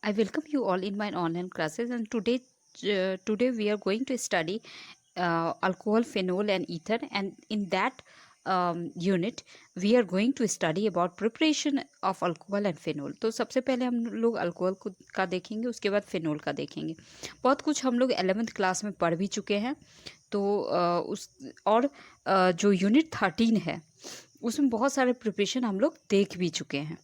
I welcome you all in my online classes, and today we are going to study alcohol, phenol, and ether. And in that unit, we are going to study about preparation of alcohol and phenol. तो सबसे पहले हम लोग alcohol का देखेंगे, उसके बाद phenol का देखेंगे। बहुत कुछ हम लोग 11th क्लास में पढ़ भी चुके हैं। तो जो यूनिट 13 है उसमें बहुत सारे प्रिपरेशन हम लोग देख भी चुके हैं।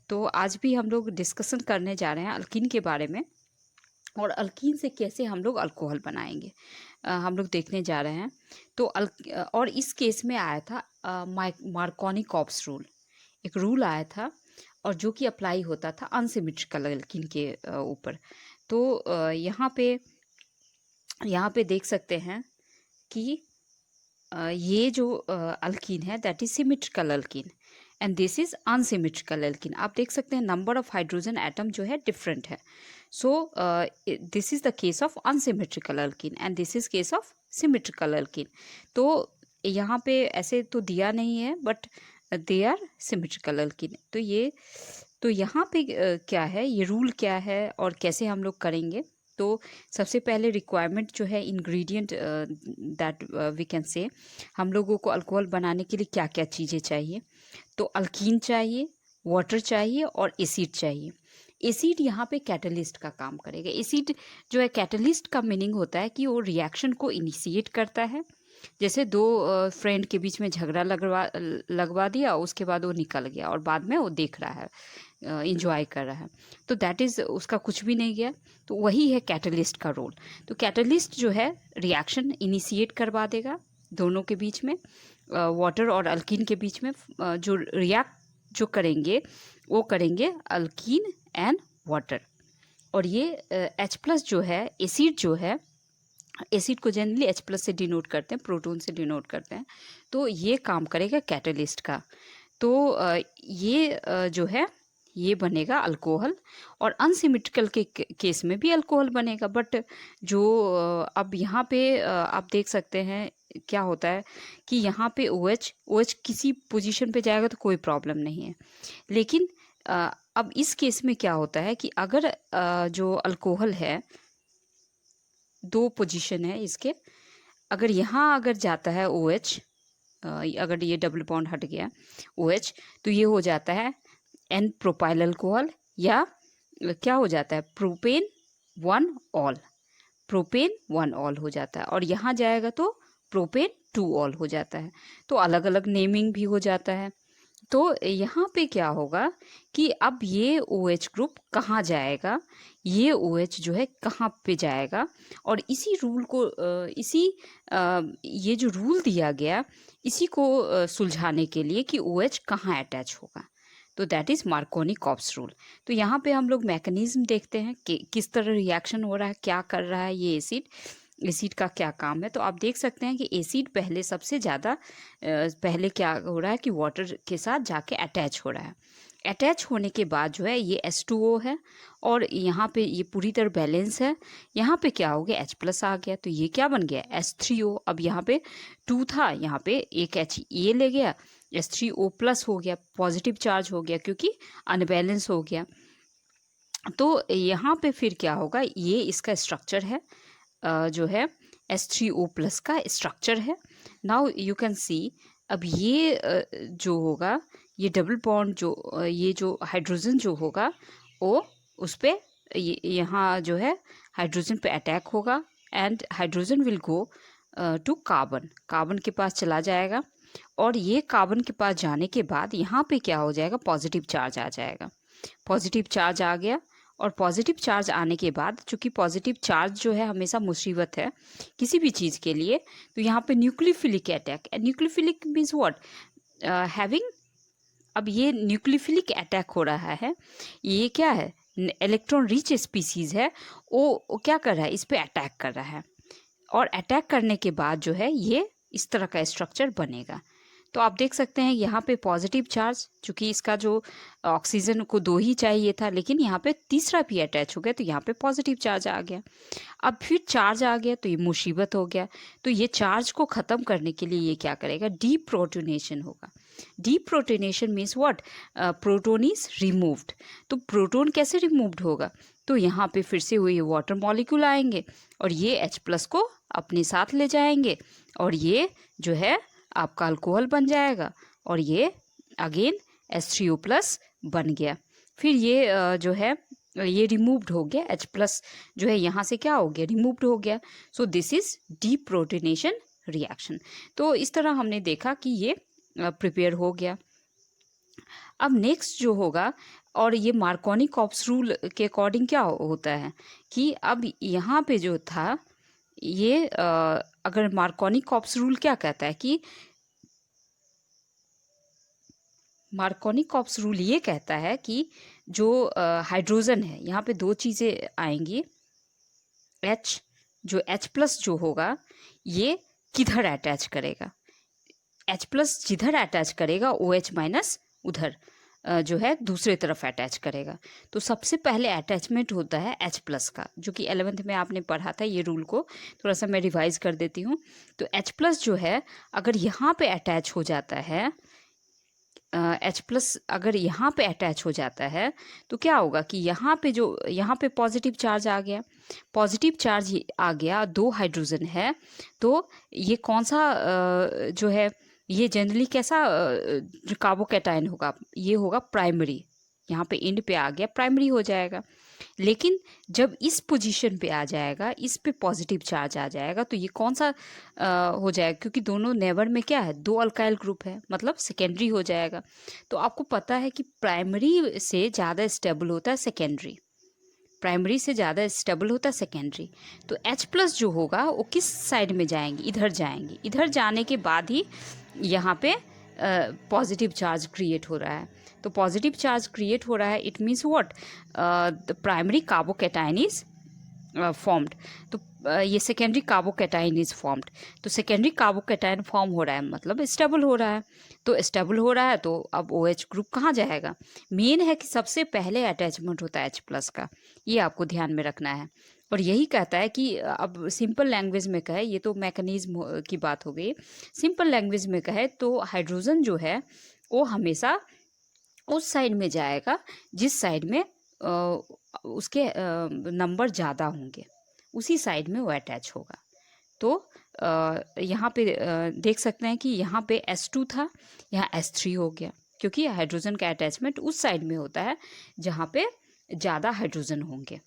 तो आज भी हम लोग डिस्कशन करने जा रहे हैं अल्कीन के बारे में, और अल्कीन से कैसे हम लोग अल्कोहल बनाएंगे हम लोग देखने जा रहे हैं। तो और इस केस में आया था मार्कोनी-कॉप्स रूल, एक रूल आया था, और जो कि अप्लाई होता था अनसिमेट्रिकल अल्कीन के ऊपर। तो यहाँ पे देख सकते हैं कि ये जो अल्कीन है that is symmetrical alkyne, and this is unsymmetrical alkyne. आप देख सकते हैं नंबर ऑफ हाइड्रोजन एटम जो है डिफरेंट है। So this is the case of unsymmetrical alkene and this is case of symmetrical alkene. तो यहाँ पे ऐसे तो दिया नहीं है, but they are symmetrical alkene. तो यहाँ पे क्या है, ये रूल क्या है और कैसे हम लोग करेंगे। तो सबसे पहले रिक्वायरमेंट जो है, ingredient that we can say, हम लोगों को अल्कोहल बनाने के लिए क्या क्या चीज़ें चाहिए। तो अल्कीन चाहिए, वाटर चाहिए और एसिड चाहिए। एसिड यहाँ पे कैटलिस्ट का काम करेगा। एसिड जो है, कैटलिस्ट का मीनिंग होता है कि वो रिएक्शन को इनिशिएट करता है। जैसे दो फ्रेंड के बीच में झगड़ा लगवा दिया, उसके बाद वो निकल गया और बाद में वो देख रहा है, इंजॉय कर रहा है, तो दैट इज़ उसका कुछ भी नहीं गया। तो वही है कैटलिस्ट का रोल। तो कैटलिस्ट जो है रिएक्शन इनिशिएट करवा देगा दोनों के बीच में, वाटर और अल्कीन के बीच में। जो रिएक्ट जो करेंगे वो करेंगे अल्कीन एंड वाटर। और ये H+ जो है, एसिड जो है, एसिड को जनरली H+ से डिनोट करते हैं, प्रोटॉन से डिनोट करते हैं। तो ये काम करेगा कैटलिस्ट का। तो ये जो है ये बनेगा अल्कोहल, और अनसिमेट्रिकल के केस में भी अल्कोहल बनेगा। बट जो अब यहाँ पे आप देख सकते हैं क्या होता है कि यहाँ पे OH किसी पोजीशन पे जाएगा तो कोई प्रॉब्लम नहीं है। लेकिन अब इस केस में क्या होता है कि अगर जो अल्कोहल है, दो पोजीशन है इसके, अगर यहाँ अगर जाता है OH, अगर ये डबल बॉन्ड हट गया OH, तो ये हो जाता है N प्रोपाइल अल्कोहल, या क्या हो जाता है प्रोपेन 1 ऑल, प्रोपेन 1 ऑल हो जाता है। और यहाँ जाएगा तो प्रोपेन 2 ऑल हो जाता है। तो अलग अलग नेमिंग भी हो जाता है। तो यहाँ पे क्या होगा कि अब ये OH ग्रुप कहाँ जाएगा, ये OH जो है कहाँ पे जाएगा, और इसी रूल को ये जो रूल दिया गया, इसी को सुलझाने के लिए कि OH कहाँ अटैच होगा। तो दैट इज़ मार्कोनी-कॉप्स रूल। तो यहाँ पे हम लोग मैकेनिज्म देखते हैं कि किस तरह रिएक्शन हो रहा है, क्या कर रहा है ये एसिड का क्या काम है। तो आप देख सकते हैं कि एसिड पहले सबसे ज़्यादा पहले क्या हो रहा है कि वाटर के साथ जाके अटैच हो रहा है। अटैच होने के बाद जो है ये H2O है, और यहाँ पे ये पूरी तरह बैलेंस है। यहाँ पे क्या हो गया, H+ आ गया, तो ये क्या बन गया H3O। अब यहाँ पे 2 था, यहाँ पे एक H ये ले गया, H3O+ हो गया, पॉजिटिव चार्ज हो गया क्योंकि अनबैलेंस हो गया। तो यहाँ पे फिर क्या होगा, ये इसका स्ट्रक्चर है, जो है H3O+ का स्ट्रक्चर है। नाउ यू कैन सी, अब ये जो होगा, ये डबल बॉन्ड जो ये जो हाइड्रोजन जो होगा वो उस पर यहाँ जो है हाइड्रोजन पे अटैक होगा, and hydrogen will go to carbon के पास चला जाएगा। और ये कार्बन के पास जाने के बाद यहाँ पे क्या हो जाएगा, पॉजिटिव चार्ज आ जाएगा। पॉजिटिव चार्ज आ गया, और पॉजिटिव चार्ज आने के बाद, चूंकि पॉजिटिव चार्ज जो है हमेशा मुसीबत है किसी भी चीज़ के लिए, तो यहाँ पे nucleophilic attack, nucleophilic means what, having, अब ये न्यूक्लियोफिलिक अटैक हो रहा है। ये क्या है, इलेक्ट्रॉन रिच स्पीसीज है, वो क्या कर रहा है, इस पे अटैक कर रहा है, और अटैक करने के बाद जो है ये इस तरह का स्ट्रक्चर बनेगा। तो आप देख सकते हैं यहाँ पे पॉजिटिव चार्ज, चूँकि इसका जो ऑक्सीजन को 2 ही चाहिए था, लेकिन यहाँ पे तीसरा भी अटैच हो गया तो यहाँ पे पॉजिटिव चार्ज आ गया। अब फिर चार्ज आ गया तो ये मुसीबत हो गया। तो ये चार्ज को ख़त्म करने के लिए ये क्या करेगा, डीप्रोटोनेशन होगा। Deprotonation means what, proton is removed. तो प्रोटोन कैसे रिमूव्ड होगा, तो यहाँ पे फिर से वही वाटर मॉलिक्यूल आएंगे और ये H+ को अपने साथ ले जाएंगे और ये जो है आपका अल्कोहल बन जाएगा और ये अगेन H3O+ बन गया। फिर ये जो है ये रिमूव्ड हो गया, H+ जो है यहाँ से क्या हो गया, रिमूव्ड हो गया। सो दिस इज डीप्रोटोनेशन रिएक्शन। तो इस तरह हमने देखा कि ये प्रिपेयर हो गया। अब नेक्स्ट जो होगा, और ये मार्कोनी-कॉप्स रूल के अकॉर्डिंग क्या होता है कि अब यहाँ पे जो था ये अगर मार्कोनी-कॉप्स रूल क्या कहता है कि मार्कोनी-कॉप्स रूल ये कहता है कि जो हाइड्रोजन है, यहाँ पे 2 चीज़ें आएंगी। H जो H+ जो होगा ये किधर अटैच करेगा, H+ जिधर अटैच करेगा OH- उधर जो है दूसरे तरफ अटैच करेगा। तो सबसे पहले अटैचमेंट होता है H+ का, जो कि 11th में आपने पढ़ा था। ये रूल को थोड़ा सा मैं रिवाइज कर देती हूँ। तो H+ जो है अगर यहाँ पे अटैच हो जाता है, H+ अगर यहाँ पे अटैच हो जाता है तो क्या होगा कि यहाँ पे पॉजिटिव चार्ज आ गया, पॉजिटिव चार्ज आ गया, 2 हाइड्रोजन है। तो ये कौन सा जो है ये जनरली कैसा कार्बोकैटायन होगा, ये होगा प्राइमरी। यहाँ पे एंड पे आ गया, प्राइमरी हो जाएगा। लेकिन जब इस पोजीशन पे आ जाएगा, इस पे पॉजिटिव चार्ज आ जाएगा तो ये कौन सा हो जाएगा, क्योंकि दोनों नेबर में क्या है, 2 अल्काइल ग्रुप है, मतलब सेकेंडरी हो जाएगा। तो आपको पता है कि प्राइमरी से ज़्यादा स्टेबल होता है सेकेंडरी, प्राइमरी से ज़्यादा स्टेबल होता है सेकेंडरी। तो H+ जो होगा वो किस साइड में जाएंगे, इधर जाएंगे। इधर जाने के बाद ही यहाँ पे पॉजिटिव चार्ज क्रिएट हो रहा है। तो पॉजिटिव चार्ज क्रिएट हो रहा है, it means what, the primary carbocation is formed. तो ये सेकेंडरी कार्बोकैटायन इज फॉर्म्ड। तो सेकेंडरी कार्बोकैटायन फॉर्म हो रहा है मतलब स्टेबल हो रहा है। तो स्टेबल हो रहा है तो अब OH ग्रुप कहाँ जाएगा, मेन है कि सबसे पहले अटैचमेंट होता है H+ का, ये आपको ध्यान में रखना है। और यही कहता है कि अब सिंपल लैंग्वेज में कहे, ये तो मैकेनिज्म की बात हो गई, सिंपल लैंग्वेज में कहे तो हाइड्रोजन जो है वो हमेशा उस साइड में जाएगा जिस साइड में उसके नंबर ज़्यादा होंगे, उसी साइड में वो अटैच होगा। तो यहाँ पे देख सकते हैं कि यहाँ पे H2 था, यहाँ H3 हो गया, क्योंकि हाइड्रोजन का अटैचमेंट उस साइड में होता है जहाँ पे ज़्यादा हाइड्रोजन होंगे।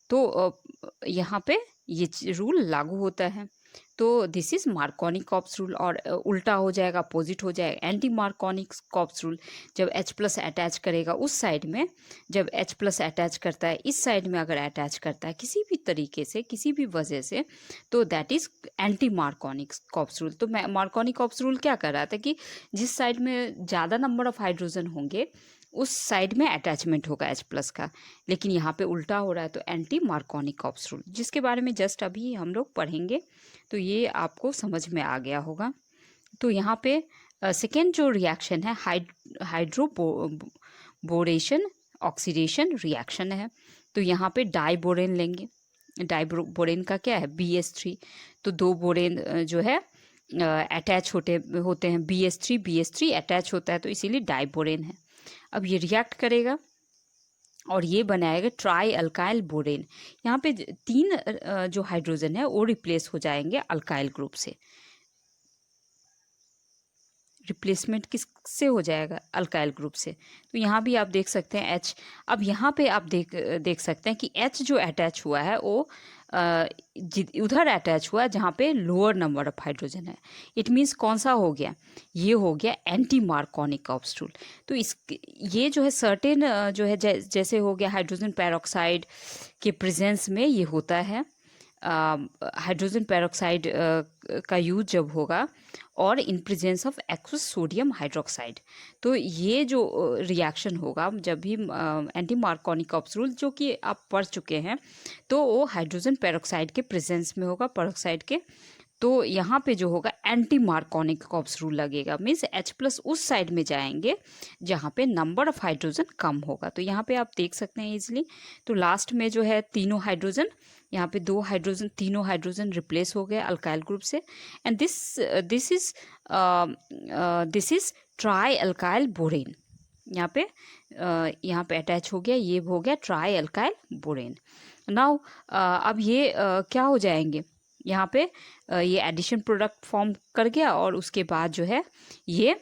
तो यहाँ पे ये रूल लागू होता है। तो दिस इज मार्कोनी-कॉप्स रूल। और उल्टा हो जाएगा, अपोजिट हो जाएगा, एंटी मार्कोनी-कॉप्स रूल। जब H+ अटैच करेगा उस साइड में, जब H+ अटैच करता है इस साइड में, अगर अटैच करता है किसी भी तरीके से, किसी भी वजह से, तो that is anti Markovnikov-cops rule. तो मार्कोनी-कॉप्स रूल क्या कर रहा था कि जिस साइड में ज़्यादा नंबर ऑफ हाइड्रोजन होंगे उस साइड में अटैचमेंट होगा H+ का, लेकिन यहाँ पे उल्टा हो रहा है। तो एंटी मार्कोनी-कॉप्स रूल, जिसके बारे में जस्ट अभी हम लोग पढ़ेंगे, तो ये आपको समझ में आ गया होगा। तो यहाँ पे सेकेंड जो रिएक्शन है हाइड्रोबोरेशन ऑक्सीडेशन रिएक्शन है। तो यहाँ पे डाइबोरेन लेंगे, डाइबोरेन का क्या है, BH3। तो 2 बोरेन जो है अटैच होते हैं, BH3 अटैच होता है, तो इसीलिए डाइबोरेन है। अब ये रिएक्ट करेगा और ये बनाएगा ट्राई अल्काइल बोरेन। यहाँ पे 3 जो हाइड्रोजन है वो रिप्लेस हो जाएंगे अल्काइल ग्रुप से। रिप्लेसमेंट किससे हो जाएगा, अल्काइल ग्रुप से। तो यहाँ भी आप देख सकते हैं H। अब यहाँ पे आप देख सकते हैं कि H जो अटैच हुआ है वो उधर अटैच हुआ है जहाँ पे लोअर नंबर ऑफ हाइड्रोजन है। इट मीन्स कौन सा हो गया, ये हो गया एंटी मार्कोनी-कॉप्स रूल। तो ये जो है सर्टेन जो है जैसे हो गया हाइड्रोजन पेरोक्साइड के प्रेजेंस में ये होता है। हाइड्रोजन पेरोक्साइड का यूज जब होगा और in presence of aqueous sodium hydroxide, तो ये जो रिएक्शन होगा जब भी एंटी मार्कोनी-कॉप्स रूल जो कि आप पढ़ चुके हैं, तो वो हाइड्रोजन पेरोक्साइड के प्रेजेंस में होगा, पेरोक्साइड के तो यहाँ पे जो होगा एंटी मार्कोनिक कॉप्स रूल लगेगा, मीन्स H+ उस साइड में जाएंगे जहाँ पे नंबर ऑफ हाइड्रोजन कम होगा। तो यहाँ पे आप देख सकते हैं इजीली। तो लास्ट में जो है तीनों हाइड्रोजन, यहाँ पे तीनों हाइड्रोजन रिप्लेस हो गए अल्काइल ग्रुप से। And this is try alkyl borane. यहाँ पे अटैच हो गया, ये हो गया ट्राई अल्काइल बोरेन। नाउ अब ये क्या हो जाएंगे, यहाँ पे ये एडिशन प्रोडक्ट फॉर्म कर गया और उसके बाद जो है ये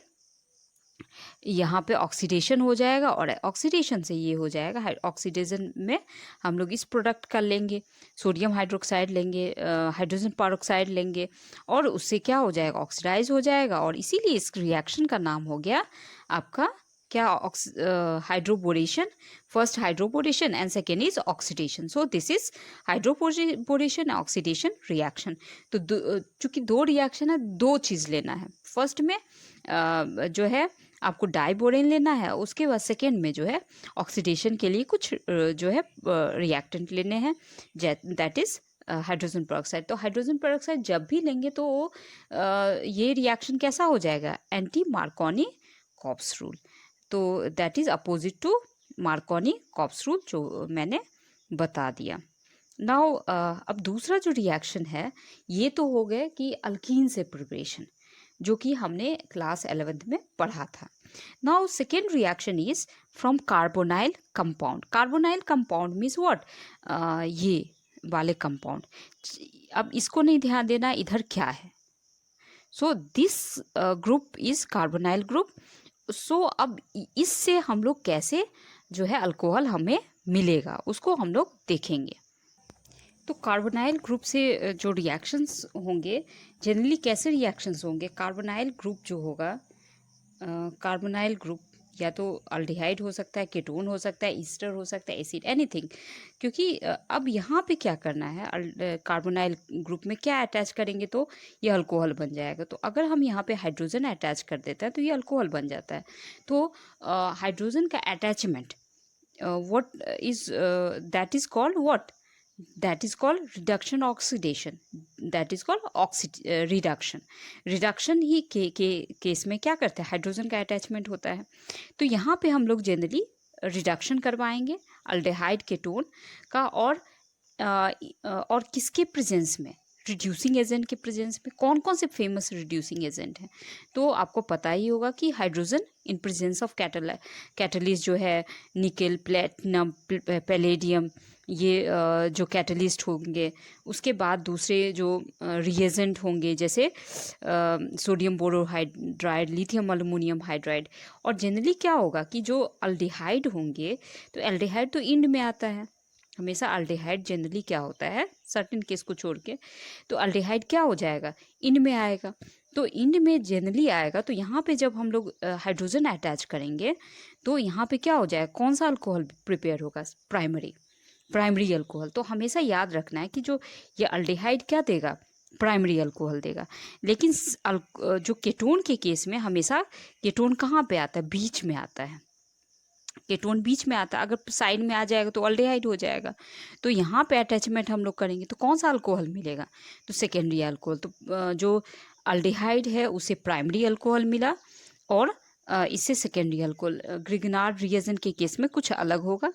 यहाँ पे ऑक्सीडेशन हो जाएगा और ऑक्सीडेशन से ये हो जाएगा, ऑक्सीडेशन में हम लोग इस प्रोडक्ट का लेंगे, सोडियम हाइड्रोक्साइड लेंगे, हाइड्रोजन पेरोक्साइड लेंगे और उससे क्या हो जाएगा, ऑक्सीडाइज हो जाएगा। और इसीलिए इस रिएक्शन का नाम हो गया आपका क्या, hydroboration. First hydroboration and second is oxidation. So this is hydroboration oxidation reaction. तो चूंकि दो रिएक्शन है, दो चीज़ लेना है। फर्स्ट में जो है आपको डाइबोरेन लेना है, उसके बाद सेकेंड में जो है ऑक्सीडेशन के लिए कुछ जो है रिएक्टेंट लेने हैं, दैट इज हाइड्रोजन पेरोक्साइड। तो हाइड्रोजन पेरोक्साइड जब भी लेंगे तो ये रिएक्शन कैसा हो जाएगा, एंटी मार्कोनी कॉप्स रूल। तो that is opposite to Markovnikov rule, जो मैंने बता दिया। नाउ अब दूसरा जो रिएक्शन है, ये तो हो गए कि अल्कीन से प्रिपरेशन, जो कि हमने क्लास 11th में पढ़ा था। Now second reaction is from carbonyl compound. Carbonyl compound means what, ये वाले कंपाउंड। अब इसको नहीं ध्यान देना इधर क्या है। So this group is carbonyl group. So अब इससे हम लोग कैसे जो है अल्कोहल हमें मिलेगा, उसको हम लोग देखेंगे। तो कार्बोनाइल ग्रुप से जो रिएक्शंस होंगे, जनरली कैसे रिएक्शंस होंगे, कार्बोनाइल ग्रुप जो होगा, कार्बोनाइल ग्रुप या तो अल्डिहाइड हो सकता है, कीटोन हो सकता है, ईस्टर हो सकता है, एसिड, एनीथिंग। क्योंकि अब यहाँ पे क्या करना है, कार्बोनाइल ग्रुप में क्या अटैच करेंगे तो ये अल्कोहल बन जाएगा। तो अगर हम यहाँ पे हाइड्रोजन अटैच कर देते हैं तो ये अल्कोहल बन जाता है। तो हाइड्रोजन का attachment what is that is called what, that is called reduction oxidation, that is called reduction। Reduction he case में क्या करते हैं, हाइड्रोजन का अटैचमेंट होता है। तो यहाँ पे हम लोग जनरली रिडक्शन करवाएंगे अल्डेहाइड केटोन का, और किसके प्रेजेंस में, रिड्यूसिंग एजेंट के प्रेजेंस में। कौन कौन से फेमस रिड्यूसिंग एजेंट हैं, तो आपको पता ही होगा कि hydrogen in presence of catalyst जो है निकेल, प्लेटिनम, पैलेडियम, ये जो कैटलिस्ट होंगे। उसके बाद दूसरे जो रिएजेंट होंगे जैसे sodium borohydride, lithium aluminium hydride. और जनरली क्या होगा कि जो अल्डिहाइड होंगे, तो एल्डिहाइड तो इंड में आता है हमेशा। अल्डिहाइड जनरली क्या होता है, सर्टेन केस को छोड़ के, तो अल्डिहाइड क्या हो जाएगा, इंड में आएगा। तो इंड में जनरली आएगा, तो यहाँ पे जब हम लोग हाइड्रोजन अटैच करेंगे तो यहाँ पे क्या हो जाएगा, कौन सा अल्कोहल प्रिपेयर होगा, प्राइमरी अल्कोहल। तो हमेशा याद रखना है कि जो ये अल्डिहाइड क्या देगा, प्राइमरी अल्कोहल देगा। लेकिन जो केटोन के केस में हमेशा केटोन कहाँ पे आता है, बीच में आता है। केटोन बीच में आता है, अगर साइड में आ जाएगा तो अल्डिहाइड हो जाएगा। तो यहाँ पे अटैचमेंट हम लोग करेंगे तो कौन सा अल्कोहल मिलेगा, तो सेकेंडरी अल्कोहल। तो जो अल्डिहाइड है उसे प्राइमरी अल्कोहल मिला, और इससे सेकेंडरी अल्कोहल। ग्रिगनार्ड रिएजेंट के केस में कुछ अलग होगा,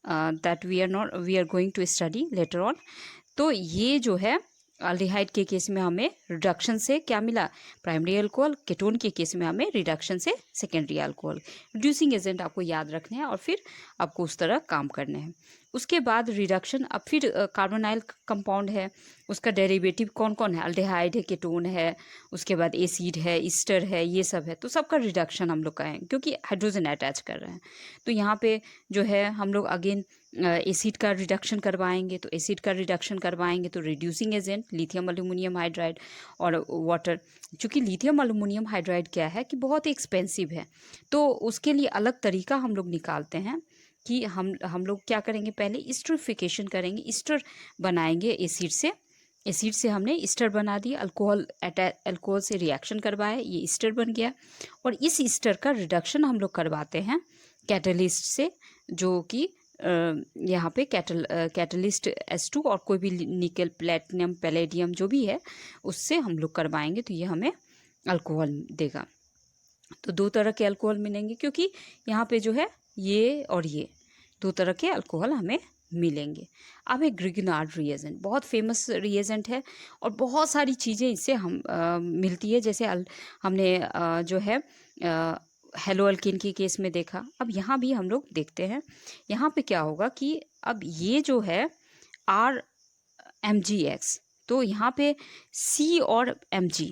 that we are going to study later on. तो ये जो है अल्डिहाइड के केस में हमें रिडक्शन से क्या मिला, प्राइमरी अल्कोहल। केटोन के केस में हमें रिडक्शन से सेकेंडरी अल्कोहल। रिड्यूसिंग एजेंट आपको याद रखने हैं और फिर आपको उस तरह काम करने हैं। उसके बाद रिडक्शन, अब फिर कार्बोनाइल कंपाउंड है, उसका डेरिवेटिव कौन कौन है, अल्डिहाइड है, केटोन है, उसके बाद एसिड है, ईस्टर है, ये सब है। तो सबका रिडक्शन हम लोग करेंगे क्योंकि हाइड्रोजन अटैच कर रहे हैं। तो यहाँ पे जो है हम लोग अगेन एसिड का रिडक्शन करवाएंगे। तो एसिड का रिडक्शन करवाएंगे तो reducing agent lithium aluminium hydride और वाटर। चूँकि लिथियम एल्युमिनियम हाइड्राइड क्या है कि बहुत एक्सपेंसिव है, तो उसके लिए अलग तरीका हम लोग निकालते हैं कि हम लोग क्या करेंगे, पहले ईस्टरिफिकेशन करेंगे, ईस्टर बनाएंगे एसिड से। एसिड से हमने ईस्टर बना दिया, अल्कोहल से रिएक्शन करवाया, ये ईस्टर बन गया। और इस ईस्टर का रिडक्शन हम लोग करवाते हैं कैटलिस्ट से, जो कि यहाँ पे कैटलिस्ट S2 और कोई भी निकल, प्लेटिनम, पैलेडियम जो भी है उससे हम लोग करवाएंगे तो ये हमें अल्कोहल देगा। तो दो तरह के अल्कोहल मिलेंगे, क्योंकि यहाँ पे जो है ये और ये दो तरह के अल्कोहल हमें मिलेंगे। अब एक ग्रिग्नार्ड रिएजेंट बहुत फेमस रिएजेंट है और बहुत सारी चीज़ें इससे हम मिलती है, जैसे हमने जो है हेलो अल्किन के केस में देखा। अब यहाँ भी हम लोग देखते हैं, यहाँ पे क्या होगा कि अब ये जो है RMgX, तो यहाँ पे C और Mg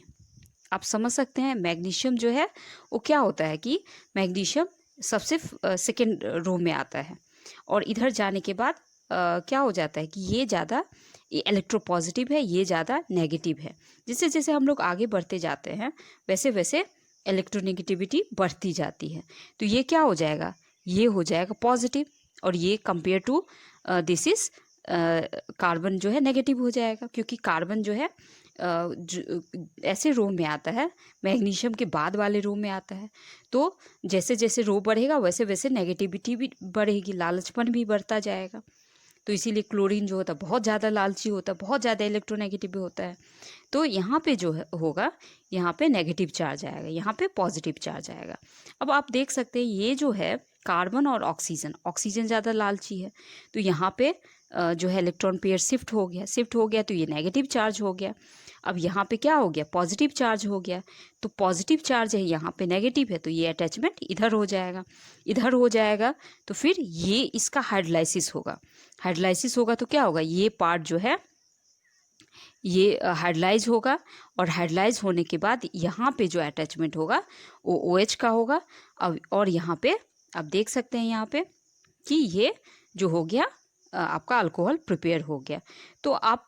आप समझ सकते हैं। मैग्नीशियम जो है वो क्या होता है कि मैग्नीशियम सबसे सेकेंड रो में आता है और इधर जाने के बाद क्या हो जाता है कि ये ज़्यादा इलेक्ट्रोपॉजिटिव है, ये ज़्यादा नेगेटिव है। जैसे जैसे हम लोग आगे बढ़ते जाते हैं वैसे वैसे इलेक्ट्रोनेगेटिविटी बढ़ती जाती है। तो ये क्या हो जाएगा, ये हो जाएगा पॉजिटिव और ये compare to this is carbon जो है नेगेटिव हो जाएगा, क्योंकि कार्बन जो है ऐसे रो में आता है, मैग्नीशियम के बाद वाले रो में आता है। तो जैसे जैसे रो बढ़ेगा वैसे वैसे नेगेटिविटी भी बढ़ेगी, लालचपन भी बढ़ता जाएगा। तो इसीलिए क्लोरीन जो होता है बहुत ज़्यादा लालची होता है, बहुत ज़्यादा इलेक्ट्रोनेगेटिव होता है। तो यहाँ पे जो है होगा, यहाँ पे नेगेटिव चार्ज आएगा, यहाँ पे पॉजिटिव चार्ज आएगा। अब आप देख सकते हैं ये जो है कार्बन और ऑक्सीजन ज़्यादा लालची है, तो यहाँ पे जो है इलेक्ट्रॉन पेयर शिफ्ट हो गया तो ये नेगेटिव चार्ज हो गया। अब यहाँ पे क्या हो गया, पॉजिटिव चार्ज हो गया। तो पॉजिटिव चार्ज है, यहाँ पे नेगेटिव है, तो ये अटैचमेंट इधर हो जाएगा। तो फिर ये इसका हाइड्रोलाइसिस होगा तो क्या होगा, ये पार्ट जो है ये हाइड्रोलाइज होगा और हाइड्रोलाइज होने के बाद यहाँ पे जो अटैचमेंट होगा वो OH का होगा। अब और यहाँ पे आप देख सकते हैं यहाँ पे कि ये जो हो गया आपका अल्कोहल प्रिपेयर हो गया। तो आप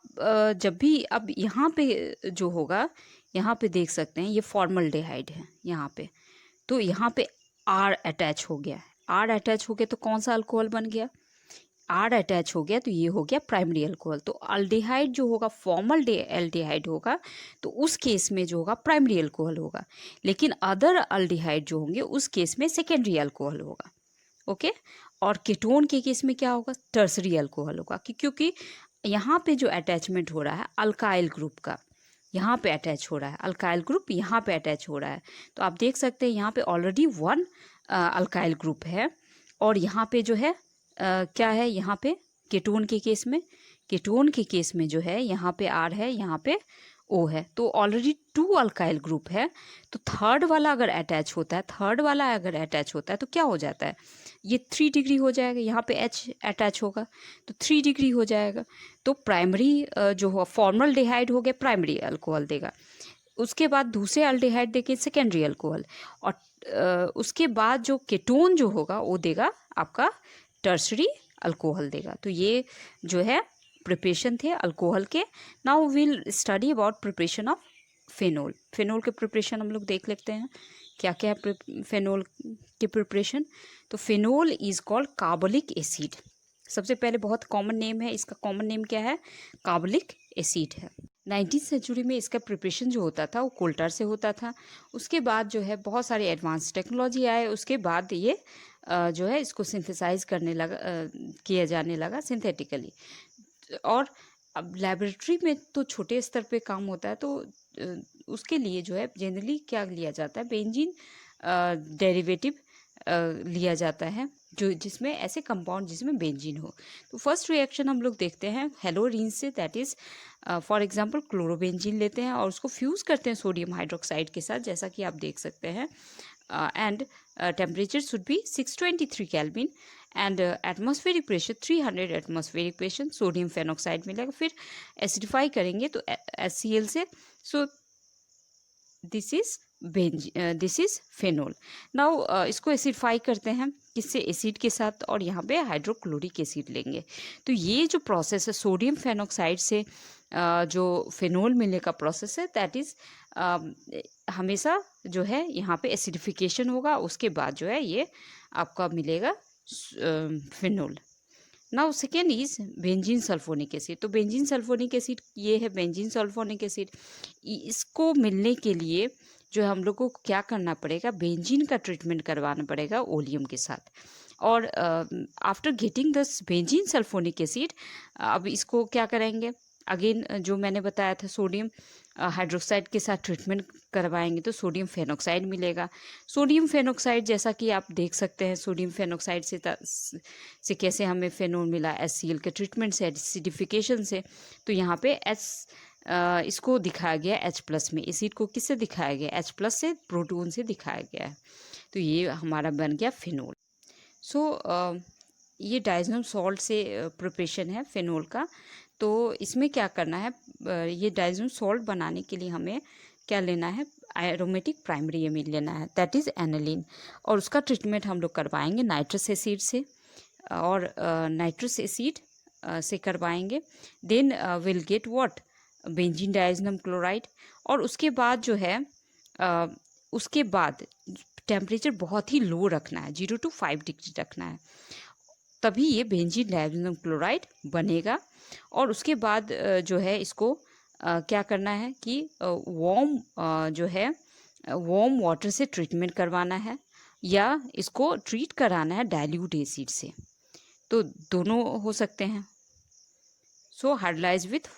जब भी अब यहाँ पे जो होगा, यहाँ पे देख सकते हैं ये फॉर्मल्डिहाइड है यहाँ पे, तो यहाँ पे R अटैच हो गया तो कौन सा अल्कोहल बन गया, R अटैच हो गया तो ये हो गया प्राइमरी अल्कोहल। तो अल्डिहाइड जो होगा फॉर्मल्डिहाइड होगा तो उस केस में जो होगा प्राइमरी अल्कोहल होगा, लेकिन अदर अल्डिहाइड जो होंगे उस केस में सेकेंडरी अल्कोहल होगा। ओके। और कीटोन के केस में क्या होगा, टर्सरी अल्कोहल होगा, क्योंकि यहाँ पे जो अटैचमेंट हो रहा है अल्काइल ग्रुप का, यहाँ पे अटैच हो रहा है अल्काइल ग्रुप, यहाँ पे अटैच हो रहा है। तो आप देख सकते हैं यहाँ पे ऑलरेडी 1 अल्काइल ग्रुप है और यहाँ पे जो है क्या है, यहाँ पे कीटोन के केस में जो है यहाँ पे R है, यहाँ पे O है, तो ऑलरेडी 2 अल्काइल ग्रुप है। तो थर्ड वाला अगर अटैच होता है तो क्या हो जाता है, ये 3 डिग्री हो जाएगा, यहाँ पे H अटैच होगा तो 3 डिग्री हो जाएगा। तो प्राइमरी जो हो फॉर्मल्डिहाइड हो गया प्राइमरी अल्कोहल देगा, उसके बाद दूसरे अल्डिहाइड देके सेकेंडरी अल्कोहल, और उसके बाद जो कीटोन जो होगा वो देगा आपका टर्सरी अल्कोहल देगा। तो ये जो है प्रिपरेशन थे अल्कोहल के। Now will study about preparation of phenol के प्रिपरेशन हम लोग देख लेते हैं क्या क्या है फेनोल की प्रिपरेशन। तो phenol is called carbolic acid. सबसे पहले बहुत कॉमन नेम है इसका, कॉमन नेम क्या है, कार्बोलिक एसिड है। 19th सेंचुरी में इसका प्रिपरेशन जो होता था वो कोल्टर से होता था। उसके बाद जो है बहुत सारे एडवांस टेक्नोलॉजी आए, उसके बाद ये जो है इसको सिंथेसाइज किया जाने लगा सिंथेटिकली। और अब लेबोरेटरी में तो छोटे स्तर पे काम होता है, तो उसके लिए जो है जनरली क्या लिया जाता है, बेंजीन डेरिवेटिव लिया जाता है, जो जिसमें ऐसे कंपाउंड जिसमें बेंजीन हो। तो फर्स्ट रिएक्शन हम लोग देखते हैं हेलोरीन से, that is for example chlorobenzene लेते हैं और उसको फ्यूज़ करते हैं सोडियम हाइड्रोक्साइड के साथ, जैसा कि आप देख सकते हैं। And temperature should be 623 kelvin and atmospheric pressure 300 atmospheric pressure, sodium phenoxide मिलेगा। फिर एसिडिफाई करेंगे तो HCl से, सो दिस इज फेनोल। नाउ इसको एसिडिफाई करते हैं किससे, एसिड के साथ, और यहाँ पे हाइड्रोक्लोरिक एसिड लेंगे। तो ये जो प्रोसेस है सोडियम फेनोक्साइड से जो फेनोल मिलने का प्रोसेस है, दैट इज़ हमेशा जो है यहाँ पे एसिडिफिकेशन होगा, उसके बाद जो है ये आपका मिलेगा phenol. Now second is benzene sulphonic acid. तो बेंजीन सल्फोनिक एसिड ये है बेंजीन सल्फोनिक एसिड। इसको मिलने के लिए जो हम लोग को क्या करना पड़ेगा, बेंजीन का ट्रीटमेंट करवाना पड़ेगा ओलियम के साथ। और after getting this benzene sulphonic acid, अब इसको क्या करेंगे, अगेन जो मैंने बताया था सोडियम हाइड्रोक्साइड के साथ ट्रीटमेंट करवाएंगे तो सोडियम फेनोक्साइड मिलेगा। सोडियम फेनोक्साइड जैसा कि आप देख सकते हैं, सोडियम फेनोक्साइड से कैसे हमें फेनोल मिला, HCl के ट्रीटमेंट से, एसिडिफिकेशन से। तो यहाँ पे इसको दिखाया गया H+ में, एसिड को किससे दिखाया गया, H+ से, प्रोटोन से दिखाया गया है। तो ये हमारा बन गया फिनोल। सो ये डाइज़ोनम सॉल्ट से प्रिपरेशन है फिनोल का। तो इसमें क्या करना है, ये डाइज़ोनम सॉल्ट बनाने के लिए हमें क्या लेना है, एरोमेटिक प्राइमरी एमीन लेना है, दैट इज़ एनिलीन। और उसका ट्रीटमेंट हम लोग करवाएंगे नाइट्रस एसिड से, और नाइट्रस एसिड से करवाएंगे। Then will get what, benzene diazonium chloride. और उसके बाद जो है उसके बाद टेम्परेचर बहुत ही लो रखना है, 0 to 5 डिग्री रखना है, तभी ये बेंजीन डाइज़ोनम क्लोराइड बनेगा। और उसके बाद जो है इसको क्या करना है कि जो है वार्म वाटर से ट्रीटमेंट करवाना है, या इसको ट्रीट कराना है डाइल्यूट एसिड से। तो दोनों हो सकते हैं। So hydrolyse with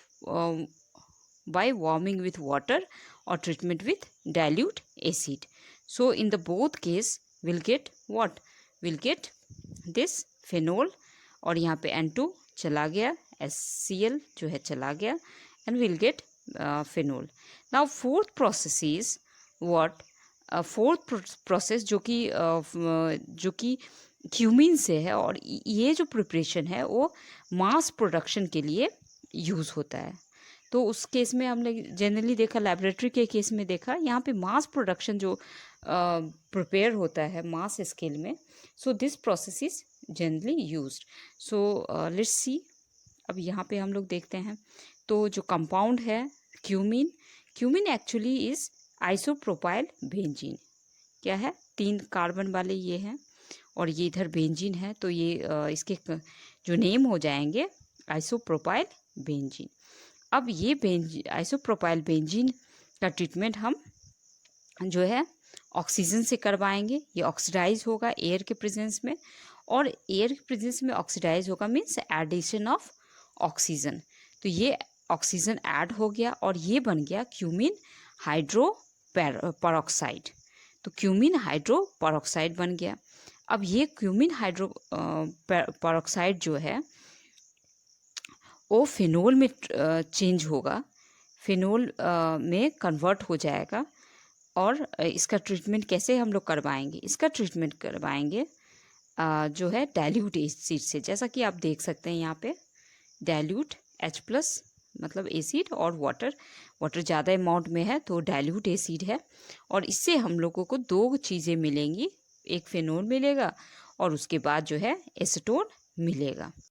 by warming with water or treatment with dilute acid. So in the both case we'll get what, we'll get this phenol, और यहाँ पे N2 चला गया, HCl जो है चला गया, and we'll get phenol. Now fourth process is what, fourth process जो कि क्यूमिन से है, और ये जो प्रिपरेशन है वो मास प्रोडक्शन के लिए यूज़ होता है। तो उस केस में हमने जनरली देखा, लैबोरेटरी के केस में देखा, यहाँ पे मास प्रोडक्शन जो प्रिपेयर होता है मास स्केल में, so this process is generally used. So let's see, अब यहाँ पे हम लोग देखते हैं। तो जो कंपाउंड है cumin, cumin actually is isopropyl benzene. क्या है, 3 कार्बन वाले ये हैं, और ये इधर बेंजीन है, तो ये इसके जो नेम हो जाएंगे आइसोप्रोपाइल बेंजीन। अब ये आइसोप्रोपाइल बेंजीन का ट्रीटमेंट हम जो है ऑक्सीजन से करवाएंगे। ये ऑक्सीडाइज होगा एयर के प्रेजेंस में, और एयर के प्रेजेंस में ऑक्सीडाइज होगा मीन्स एडिशन ऑफ ऑक्सीजन। तो ये ऑक्सीजन ऐड हो गया और ये बन गया क्यूमिन हाइड्रो पेरोक्साइड। तो क्यूमिन हाइड्रो पेरोक्साइड बन गया। अब ये क्यूमिन हाइड्रो पेरोक्साइड जो है वो फिनोल में चेंज होगा, फिनोल में कन्वर्ट हो जाएगा। और इसका ट्रीटमेंट कैसे हम लोग करवाएंगे, इसका ट्रीटमेंट करवाएंगे जो है डाइल्यूट एसिड से। जैसा कि आप देख सकते हैं यहाँ पे डाइल्यूट H+ मतलब एसिड, और वाटर ज़्यादा अमाउंट में है तो डाइल्यूट एसिड है। और इससे हम लोगों को 2 चीज़ें मिलेंगी, एक फिनोल मिलेगा और उसके बाद जो है एसीटोन मिलेगा।